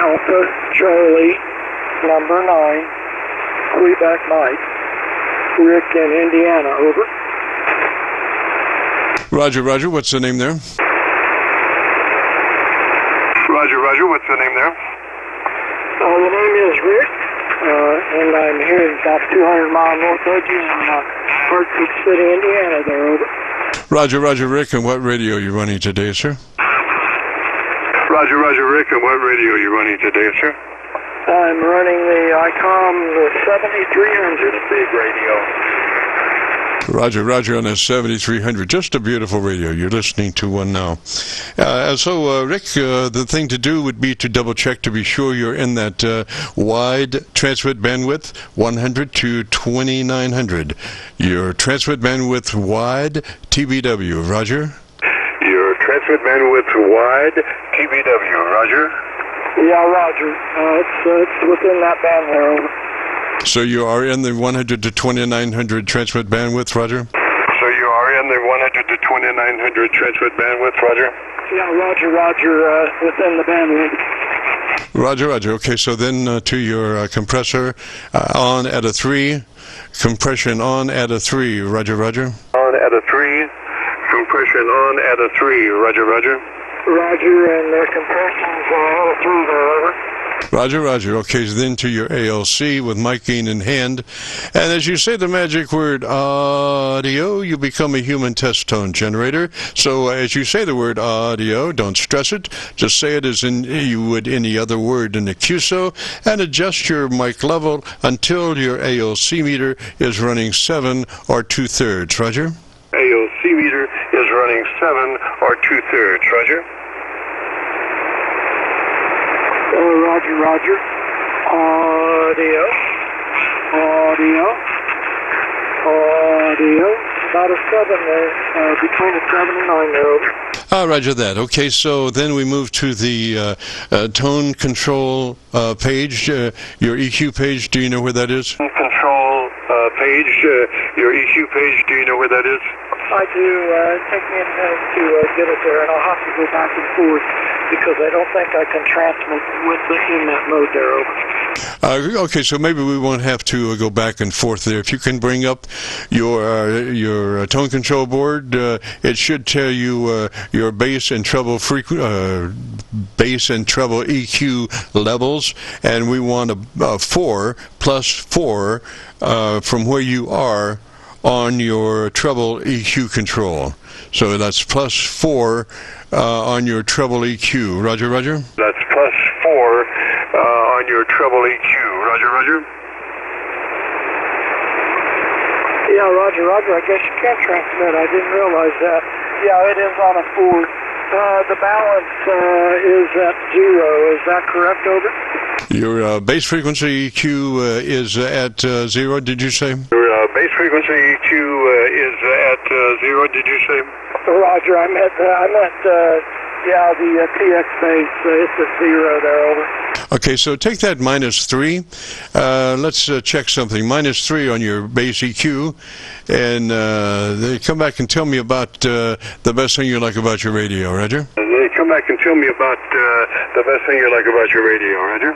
Alpha Charlie number 9, Quebec Mike, Rick in Indiana, over. Roger, Roger, what's the name there? Roger, Roger, what's the name there? The name is Rick, and I'm here about 200 miles north of you in Hartford City, Indiana, there, over. Roger, Roger, Rick, and what radio are you running today, sir? Roger, Roger, Rick, and what radio are you running today, sir? I'm running the ICOM 7300, a big radio. Roger, Roger, on a 7300. Just a beautiful radio. You're listening to one now. So, Rick, the thing to do would be to double-check to be sure you're in that wide transmit bandwidth, 100 to 2900. Your transmit bandwidth wide, TBW. Roger? Your transmit bandwidth wide, TBW. Roger? Yeah, Roger. It's within that band there, over. So you are in the 100 to 2900 transmit bandwidth, Roger? So you are in the 100 to 2900 transmit bandwidth, Roger? Yeah, Roger, Roger, within the bandwidth. Roger, Roger. Okay, so then to your compressor, on at a 3, compression on at a 3, Roger, Roger? On at a 3, compression on at a 3, Roger, Roger? Roger, and the compression's at a 3 there, over. Roger, Roger. Okay, so then to your ALC with mic gain in hand. And as you say the magic word audio, you become a human test tone generator. So as you say the word audio, don't stress it. Just say it as you would any other word in the QSO and adjust your mic level until your ALC meter is running 7 or 2/3. Roger? ALC meter is running 7 or 2/3. Roger? Roger, Roger. Audio. About a 7 there, between a 7 and 9 there, over. Roger that. Okay, so then we move to the tone control page, your EQ page. Do you know where that is? Control page, your EQ page. Do you know where that is? I do. Take me a minute to get it there, and I'll have to go back and forth because I don't think I can transmit in that mode there, over. Okay, so maybe we won't have to go back and forth there. If you can bring up your tone control board, it should tell you your bass and treble EQ levels, and we want a 4 plus 4 from where you are on your treble EQ control. So that's plus 4 on your treble EQ. Roger, Roger? That's plus 4 on your treble EQ. Roger, Roger? Yeah, Roger, Roger. I guess you can transmit. I didn't realize that. Yeah, it is on a 4. The balance is at 0. Is that correct, over? Your bass frequency EQ is at 0, did you say? Your bass frequency EQ is at 0, did you say? Roger, I meant the PX bass, it's at 0 there, over. Okay, so take that -3. Let's check something. -3 on your bass EQ, and come back and tell me about the best thing you like about your radio, Roger? Come back and tell me about the best thing you like about your radio, Roger?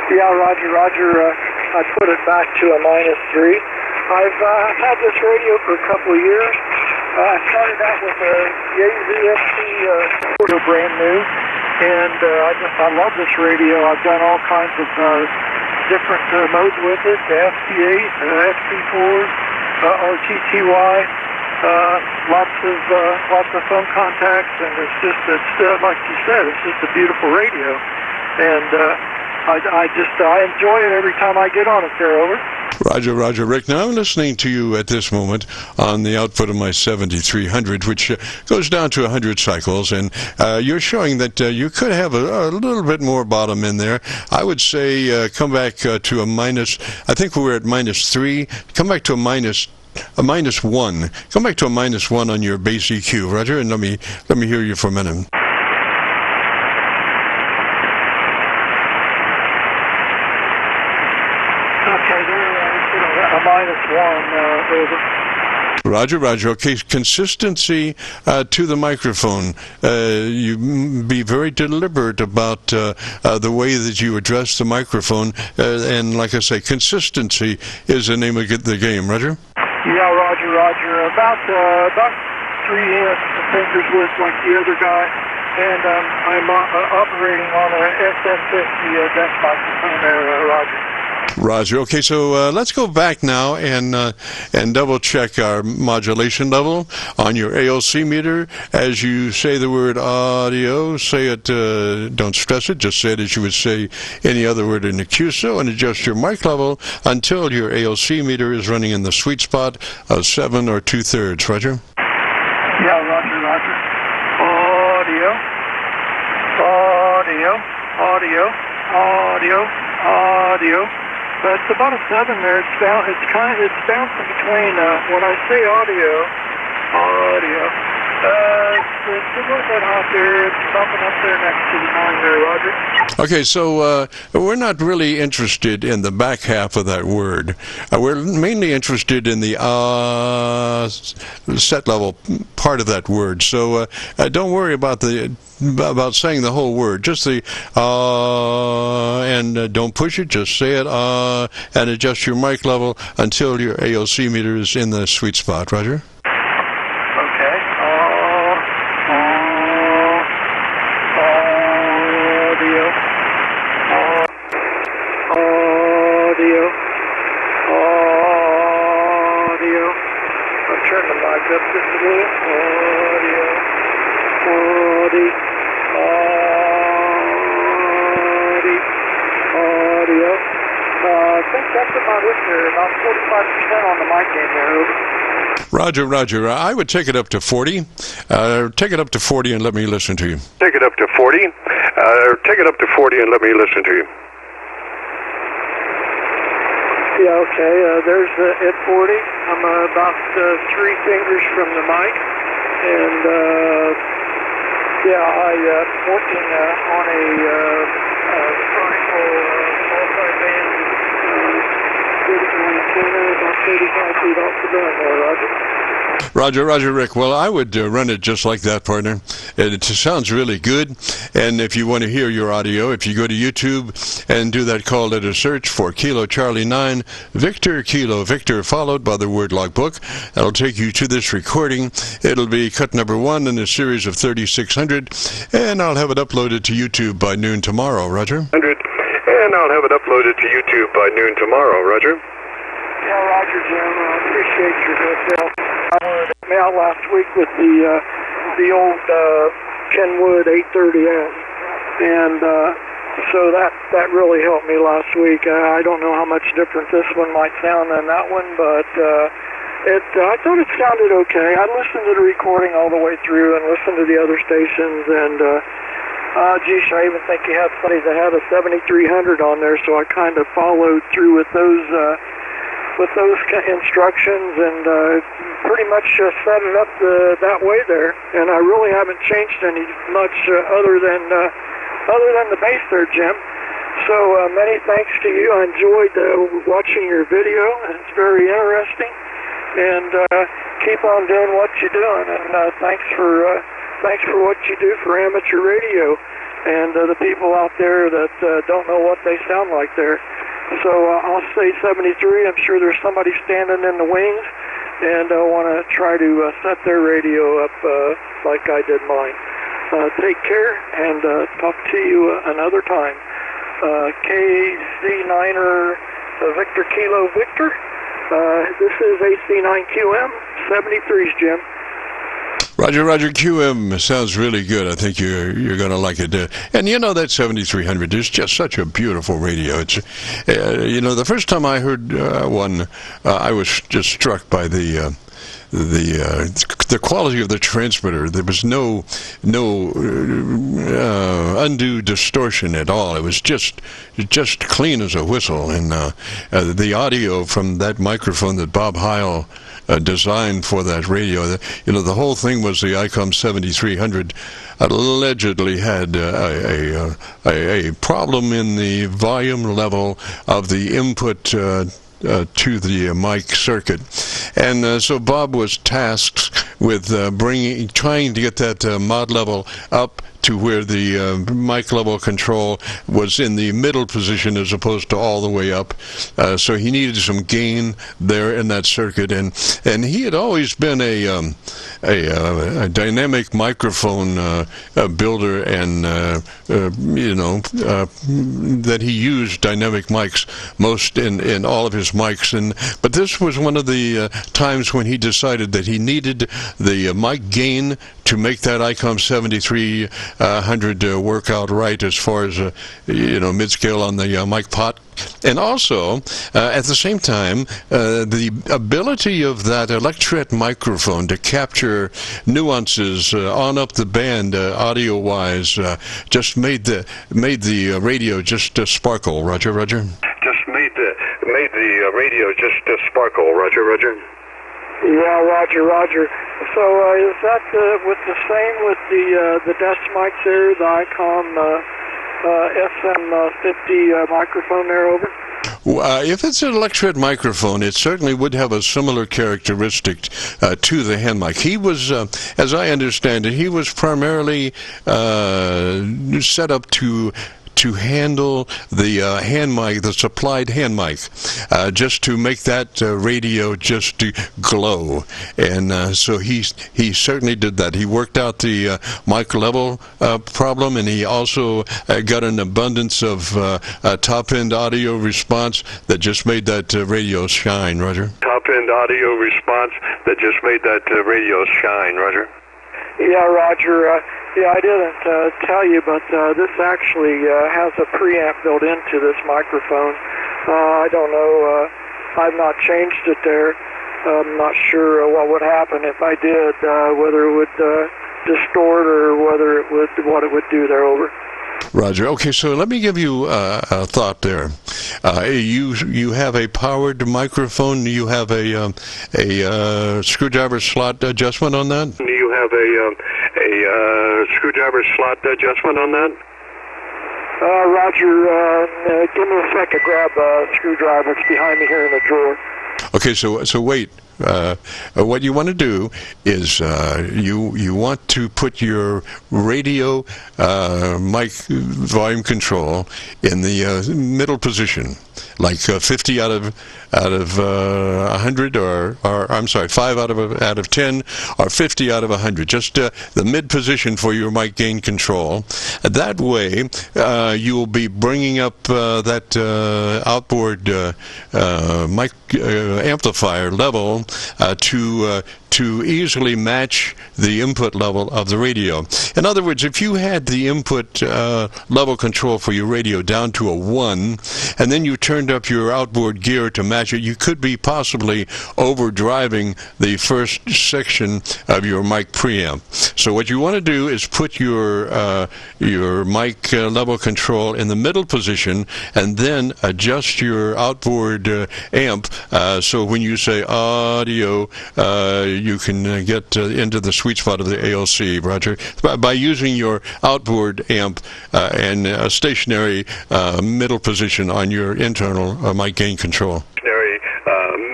Yeah, Roger, Roger. I put it back to a -3. I've had this radio for a couple of years. I started out with a AZSC brand new, and I love this radio. I've done all kinds of different modes with it, the FP8, FP4s, RTTY, lots of phone contacts, and it's like you said, it's just a beautiful radio, and I enjoy it every time I get on it there, over. Roger, Roger, Rick. Now I'm listening to you at this moment on the output of my 7300, which goes down to 100 cycles, and you're showing that you could have a little bit more bottom in there. I would say come back to a minus. I think we're at -3. Come back to a minus 1. Come back to a -1 on your bass EQ, Roger, and let me hear you for a minute. Okay, there, -1 over. Roger, Roger. Okay, consistency to the microphone. You be very deliberate about the way that you address the microphone, and like I say, consistency is the name of the game. Roger? Yeah, Roger, Roger. About 3 fingers width like the other guy, and I'm operating on a SM50 desk microphone there, Roger. Roger. Okay, so let's go back now and double check our modulation level on your ALC meter. As you say the word audio, say it, don't stress it, just say it as you would say any other word in the QSO, and adjust your mic level until your ALC meter is running in the sweet spot of 7 or 2/3. Roger? Yeah, Roger, Roger. Audio, audio, audio, audio, audio. It's about a 7 there. It's bouncing between when I say audio, it's a little bit hot there. It's bumping up there next to the 9 there, Roger. Okay, so we're not really interested in the back half of that word. We're mainly interested in the set level part of that word. So don't worry about saying the whole word. Just the and don't push it. Just say it and adjust your mic level until your ALC meter is in the sweet spot. Roger? Roger, Roger. I would take it up to 40. Take it up to 40 and let me listen to you. Take it up to 40. Take it up to 40 and let me listen to you. Yeah, okay. There's at 40. I'm about 3 fingers from the mic. And, I'm working on a vertical multi-band vertical antenna about 35 feet off the ground there, Roger. Roger, Roger, Rick. Well, I would run it just like that, partner. It sounds really good. And if you want to hear your audio, if you go to YouTube and do that call letter search for Kilo Charlie 9, Victor Kilo Victor, followed by the word logbook, that'll take you to this recording. It'll be cut number 1 in a series of 3600, and I'll have it uploaded to YouTube by noon tomorrow. Roger? 100, and I'll have it uploaded to YouTube by noon tomorrow. Roger? Yeah, Roger, Jim. I appreciate your help. I wanted to come out last week with the old Kenwood 830S, and so that really helped me last week. I don't know how much different this one might sound than that one, but I thought it sounded okay. I listened to the recording all the way through and listened to the other stations, and geez, I even think you had somebody that had a 7300 on there, so I kind of followed through with those instructions and pretty much set it up that way there. And I really haven't changed any much other than the bass there, Jim. So many thanks to you. I enjoyed watching your video, and it's very interesting. And keep on doing what you're doing. And thanks for what you do for amateur radio and the people out there that don't know what they sound like there. So I'll say 73. I'm sure there's somebody standing in the wings, and I want to try to set their radio up like I did mine. Take care, and talk to you another time. KC9er Victor Kilo Victor. This is AC9QM 73s, Jim. Roger, Roger. QM sounds really good. I think you're going to like it. And you know, that 7300 is just such a beautiful radio. It's the first time I heard one, I was just struck by the quality of the transmitter. There was no undue distortion at all. It was just clean as a whistle. And the audio from that microphone that Bob Heil designed for that radio, the whole thing was the ICOM 7300 allegedly had a problem in the volume level of the input to the mic circuit. And so Bob was tasked with trying to get that mod level up to where the mic level control was in the middle position as opposed to all the way up. So he needed some gain there in that circuit, and he had always been a dynamic microphone builder, and that he used dynamic mics most in all of his mics. But this was one of the times when he decided that he needed the mic gain to make that ICOM 7300 work out right as far as mid-scale on the mic pot. And also, at the same time, the ability of that electret microphone to capture nuances on up the band, audio-wise, just made the radio just sparkle. Roger. Just made the radio just sparkle. Roger. Yeah, Roger. So is that with the same with the desk mics there, the ICOM SM50 microphone there, over? If it's an electret microphone, it certainly would have a similar characteristic to the hand mic. He was, as I understand it, he was primarily set up to handle the hand mic, the supplied hand mic, just to make that radio just to glow. And so he certainly did that. He worked out the mic level problem, and he also got an abundance of top-end audio response that just made that radio shine. Roger. Top-end audio response that just made that radio shine. Roger. Yeah, Roger. Yeah, I didn't tell you, but this actually has a preamp built into this microphone. I don't know. I've not changed it there. I'm not sure what would happen if I did, whether it would distort or what it would do there, over. Roger. Okay, so let me give you a thought there. You have a powered microphone. You have a screwdriver slot adjustment on that? You have a screwdriver slot adjustment on that? Roger, give me a sec to grab a screwdriver. It's behind me here in the drawer. Okay, so wait. What you want to do is you want to put your radio mic volume control in the middle position, like 50 out of 100, or I'm sorry, 5 out of 10, or 50 out of 100. Just the mid position for your mic gain control. That way, you will be bringing up that outboard mic amplifier level to easily match the input level of the radio. In other words, if you had the input level control for your radio down to a 1, and then you turned up your outboard gear to match it, you could be possibly overdriving the first section of your mic preamp. So what you want to do is put your mic level control in the middle position, and then adjust your outboard amp, so when you say audio, you can get into the sweet spot of the ALC, Roger, by using your outboard amp and a stationary middle position on your internal mic gain control. Stationary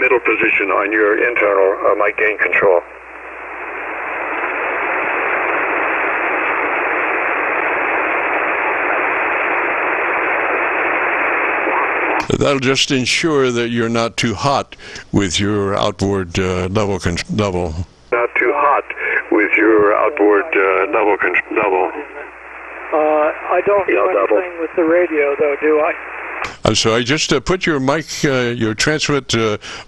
middle position on your internal mic gain control. That'll just ensure that you're not too hot with your outboard level. Not too hot with your outboard level. I don't do anything with the radio, though, do I? So I just put your mic, your transmit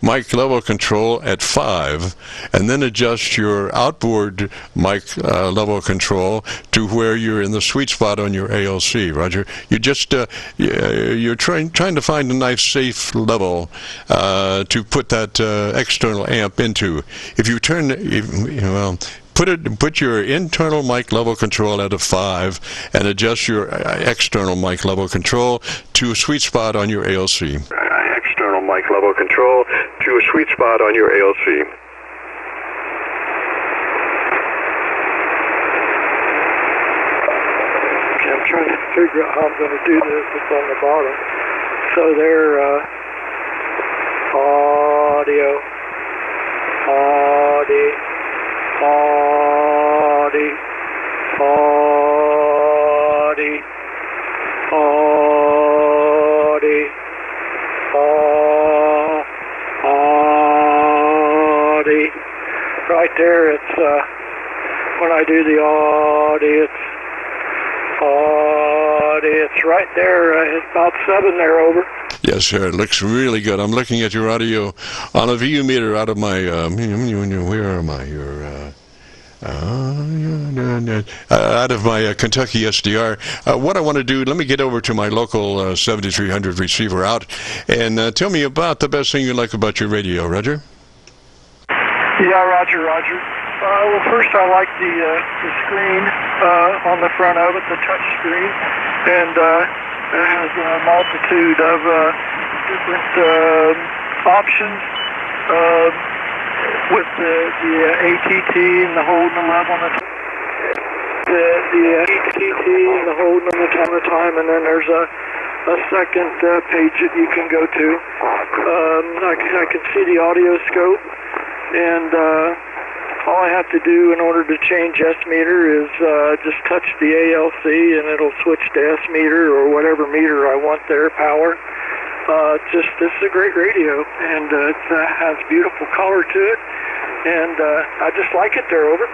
mic level control at 5, and then adjust your outboard mic level control to where you're in the sweet spot on your ALC, Roger. You just you're trying to find a nice safe level to put that external amp into. If you turn, put your internal mic level control at a 5 and adjust your external mic level control to a sweet spot on your ALC. External mic level control to a sweet spot on your ALC. Okay, I'm trying to figure out how I'm going to do this. It's on the bottom. So there, audio, audi, audi, audi, audi, audi. Right there, it's when I do the audi, it's right there. It's about 7 there, over. Yes, sir. It looks really good. I'm looking at your audio on a VU meter out of my, where am I here? Out of my Kentucky SDR. What I want to do, let me get over to my local 7300 receiver out, and tell me about the best thing you like about your radio, Roger. Yeah, Roger, Roger. Well, first I like the screen on the front of it, the touch screen, and it has a multitude of different options with the ATT and the holding the level and the ATT and the holding them the time, and then there's a second page that you can go to. I can see the audio scope, and all I have to do in order to change S meter is just touch the ALC, and it'll switch to S meter or whatever meter I want there, power. This is a great radio, and it has beautiful color to it, and I just like it there, over.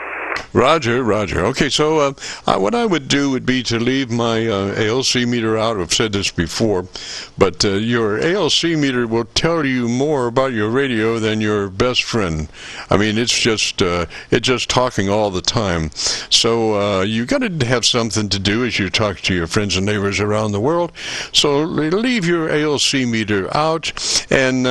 Roger, Roger. Okay, so what I would do would be to leave my ALC meter out. I've said this before, but your ALC meter will tell you more about your radio than your best friend. I mean, it's just talking all the time. So you got to have something to do as you talk to your friends and neighbors around the world. So leave your ALC meter out, and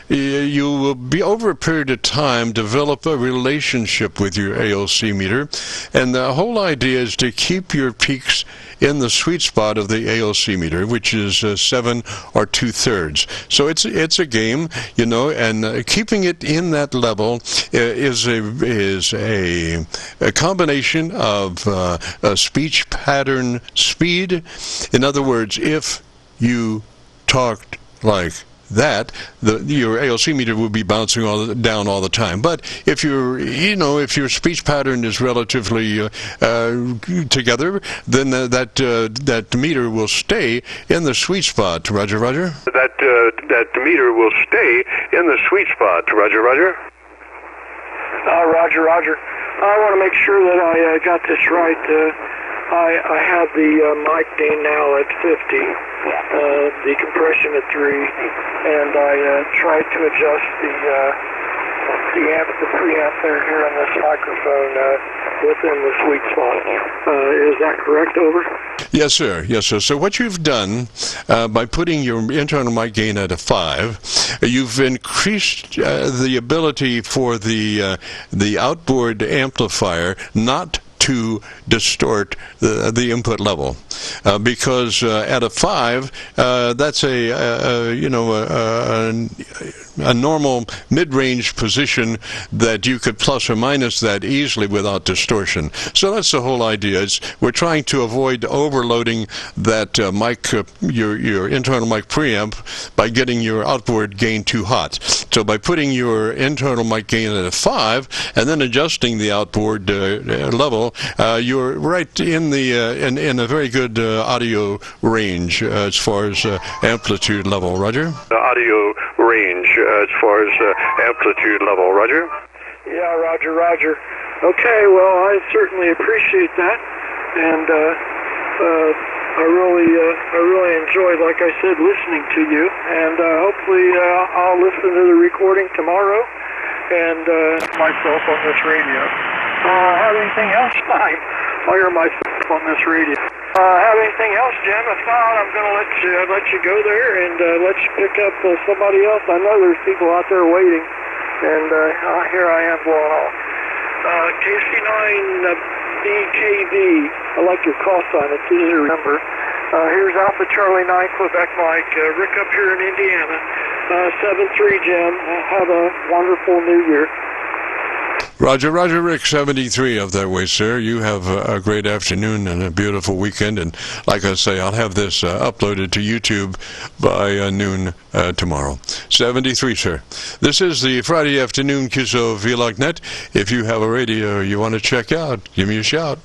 you will be, over a period of time, develop a relationship with your ALC meter, and the whole idea is to keep your peaks in the sweet spot of the ALC meter, which is 7 or 2/3. So it's a game, you know, and keeping it in that level is a combination of speech pattern speed. In other words, if you talked like that, your ALC meter will be bouncing down all the time. But if if your speech pattern is relatively together, then that meter will stay in the sweet spot. Roger, Roger. That meter will stay in the sweet spot. Roger, Roger. Roger, Roger. I want to make sure that I got this right. I have the mic gain now at 50, the compression at 3, and I tried to adjust the preamp there here on this microphone within the sweet spot. Is that correct, over? Yes, sir. Yes, sir. So what you've done by putting your internal mic gain at a 5, you've increased the ability for the outboard amplifier not to distort the input level, because at a 5, that's a normal mid-range position that you could plus or minus that easily without distortion. So that's the whole idea. We're trying to avoid overloading that mic, your internal mic preamp, by getting your outboard gain too hot. So by putting your internal mic gain at a 5 and then adjusting the outboard level, you're right in a very good audio range as far as amplitude level. Roger? The audio range as far as amplitude level. Roger? Yeah, Roger, Roger. Okay, well, I certainly appreciate that, and I really enjoyed, like I said, listening to you, and hopefully I'll listen to the recording tomorrow and myself on this radio. Have anything else? I'll hear myself on this radio. Have anything else, Jim? If not, I'm going to let you go there and let you pick up somebody else. I know there's people out there waiting, and here I am blowing off. KC9VKV. I like your call sign. It's easy to remember. Here's Alpha Charlie 9 Quebec Mike. Rick up here in Indiana. 7-3, Jim. Have a wonderful New Year. Roger, Roger, Rick 73 up that way, sir. You have a great afternoon and a beautiful weekend. And like I say, I'll have this uploaded to YouTube by noon tomorrow. 73, sir. This is the Friday afternoon Qso-Vlog net. If you have a radio you want to check out, give me a shout.